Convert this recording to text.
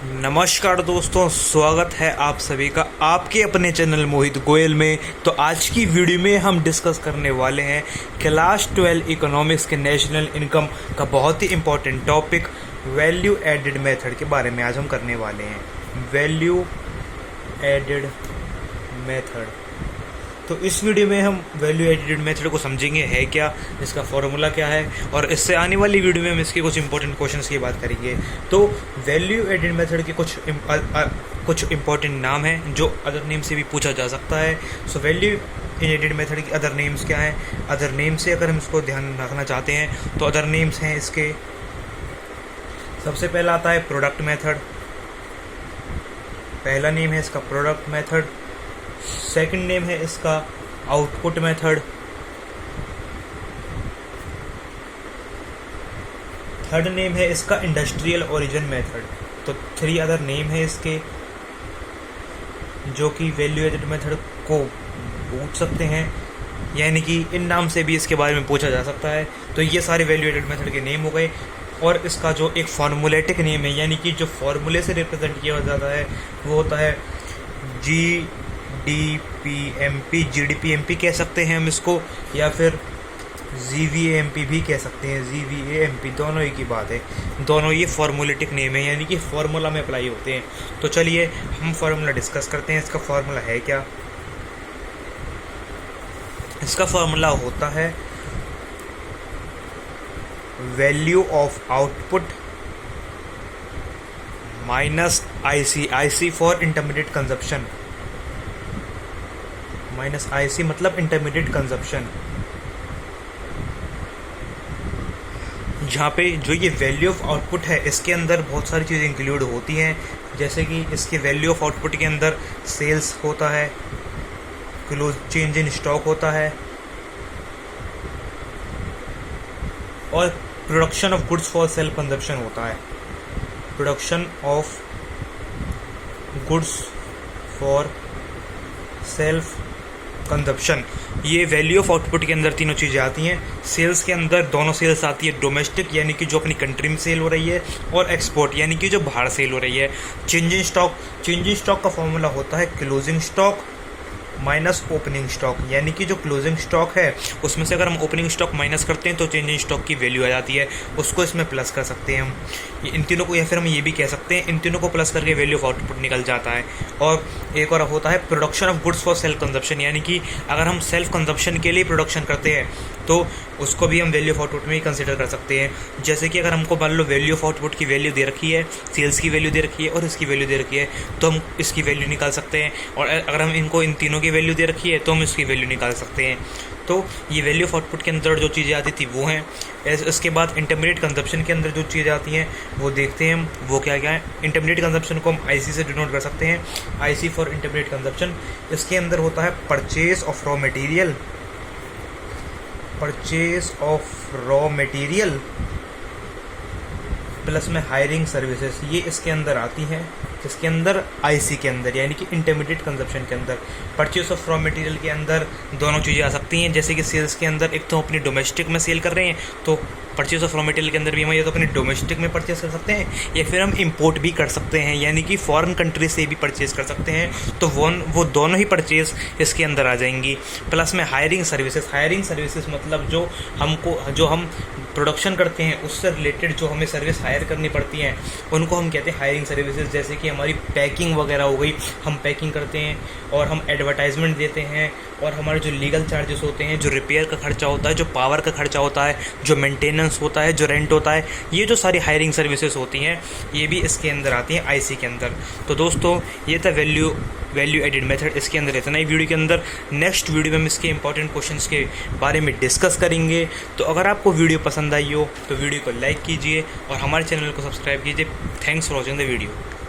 नमस्कार दोस्तों, स्वागत है आप सभी का आपके अपने चैनल मोहित गोयल में। तो आज की वीडियो में हम डिस्कस करने वाले हैं क्लास 12 इकोनॉमिक्स के नेशनल इनकम का बहुत ही important topic value added method के बारे में। आज हम करने वाले हैं वैल्यू एडेड मेथड। तो इस वीडियो में हम वैल्यू एडेड मेथड को समझेंगे है क्या, इसका फॉर्मूला क्या है, और इससे आने वाली वीडियो में हम इसके कुछ इंपॉर्टेंट क्वेश्चंस की बात करेंगे। तो वैल्यू एडेड मेथड के कुछ इंपॉर्टेंट नाम हैं जो अदर नेम से भी पूछा जा सकता है। सो वैल्यू एडेड मेथड के अदर नेम्स क्या हैं? अदर नेम से अगर हम इसको ध्यान रखना चाहते हैं तो अदर नेम्स हैं इसके, सबसे पहला आता है प्रोडक्ट मेथड। पहला नेम है इसका प्रोडक्ट मेथड। सेकंड नेम है इसका आउटपुट मेथड। थर्ड नेम है इसका इंडस्ट्रियल ओरिजिन मेथड। तो 3 अदर नेम है इसके जो कि वैल्यू एडेड मेथड को पूछ सकते हैं, यानी कि इन नाम से भी इसके बारे में पूछा जा सकता है। तो ये सारे वैल्यू एडेड मेथड के नेम हो गए। और इसका जो एक फॉर्मूलेटिक नेम है, यानी कि जो फॉर्मूले से रिप्रेजेंट किया जाता है वो होता है GDPMP। GDPMP कह सकते हैं हम इसको, या फिर GVAMP भी कह सकते हैं। GVAMP दोनों ही की बात है, दोनों ये फॉर्मूलेटिक नेम है, यानी कि फॉर्मूला में अप्लाई होते हैं। तो चलिए हम फॉर्मूला डिस्कस करते हैं। इसका फॉर्मूला है क्या? इसका फॉर्मूला होता है value of output minus IC for intermediate consumption. Minus IC मतलब इंटरमीडिएट कंजप्शन। जहाँ पे जो ये वैल्यू ऑफ आउटपुट है इसके अंदर बहुत सारी चीज़ें इंक्लूड होती हैं, जैसे कि इसके वैल्यू ऑफ आउटपुट के अंदर सेल्स होता है, क्लोज चेंज इन स्टॉक होता है, और production of goods for self consumption होता है। Production of goods for self consumption, ये वैल्यू ऑफ आउटपुट के अंदर तीनों चीज़ें आती हैं। सेल्स के अंदर दोनों सेल्स आती है, डोमेस्टिक यानी कि जो अपनी कंट्री में सेल हो रही है, और एक्सपोर्ट यानी कि जो बाहर सेल हो रही है। चेंज इन स्टॉक का फॉर्मूला होता है closing stock minus opening stock, यानी कि जो क्लोजिंग स्टॉक है उसमें से अगर हम ओपनिंग स्टॉक माइनस करते हैं तो चेंज इन स्टॉक की वैल्यू आ जाती है, उसको इसमें प्लस कर सकते हैं हम इन तीनों को, या फिर हम ये भी कह सकते हैं इन तीनों को प्लस करके वैल्यू ऑफ आउटपुट निकल जाता है। और एक और होता है production of goods for self consumption, यानी कि अगर हम सेल्फ कंजप्शन के लिए प्रोडक्शन करते हैं तो उसको भी हम वैल्यू ऑफ आउटपुट में ही कंसिडर कर सकते हैं। जैसे कि अगर हमको मान लो वैल्यू ऑफ आउटपुट की वैल्यू दे रखी है, सेल्स की वैल्यू दे रखी है और इसकी वैल्यू दे रखी है, तो हम इसकी वैल्यू निकाल सकते हैं। और अगर हम इनको इन तीनों की वैल्यू दे रखी है तो हम इसकी वैल्यू निकाल सकते हैं। तो ये वैल्यू ऑफ आउटपुट के अंदर जो चीज़ें आती थी वो हैं। इसके बाद इंटरमीडिएट कंजप्शन के अंदर जो चीज़ें आती हैं वो देखते हैं हम, वो क्या क्या है। इंटरमीडिएट कंजप्शन को हम IC से डिनोट कर सकते हैं, IC फॉर इंटरमीडिएट कंजप्शन। इसके अंदर होता है purchase of raw material, purchase of raw material plus में हायरिंग सर्विसेज, ये इसके अंदर आती हैं। इसके अंदर IC के अंदर यानी कि इंटरमीडिएट कंजप्शन के अंदर परचेज ऑफ रॉ मटेरियल के अंदर दोनों चीज़ें आ सकती हैं। जैसे कि सेल्स के अंदर एक तो अपनी डोमेस्टिक में सेल कर रहे हैं तो परचेज ऑफ रॉ मटेरियल के अंदर भी हम या तो अपनी डोमेस्टिक में परचेज कर सकते हैं, या फिर हम इंपोर्ट भी कर सकते हैं, यानी कि फॉरेन कंट्री से भी परचेज कर सकते हैं। तो वो दोनों ही परचेज इसके अंदर आ जाएंगी। प्लस में हायरिंग सर्विसेज मतलब जो हम प्रोडक्शन करते हैं उससे रिलेटेड जो हमें सर्विस हायर करनी पड़ती हैं उनको हम कहते हैं हायरिंग सर्विसेज। जैसे कि हमारी पैकिंग वगैरह हो गई, हम पैकिंग करते हैं और हम एडवर्टाइजमेंट देते हैं, और हमारे जो लीगल चार्जेस होते हैं, जो रिपेयर का खर्चा होता है, जो पावर का खर्चा होता है, जो मेंटेनेंस होता है, जो रेंट होता है, ये जो सारी हायरिंग सर्विसेज होती हैं ये भी इसके अंदर आती हैं IC के अंदर। तो दोस्तों ये था वैल्यू एडेड मेथड। इसके अंदर इतना ही वीडियो के अंदर। नेक्स्ट वीडियो में हम इसके इंपॉर्टेंट क्वेश्चंस के बारे में डिस्कस करेंगे। तो अगर आपको वीडियो पसंद आई हो तो वीडियो को लाइक कीजिए और हमारे चैनल को सब्सक्राइब कीजिए। Thanks for watching the video.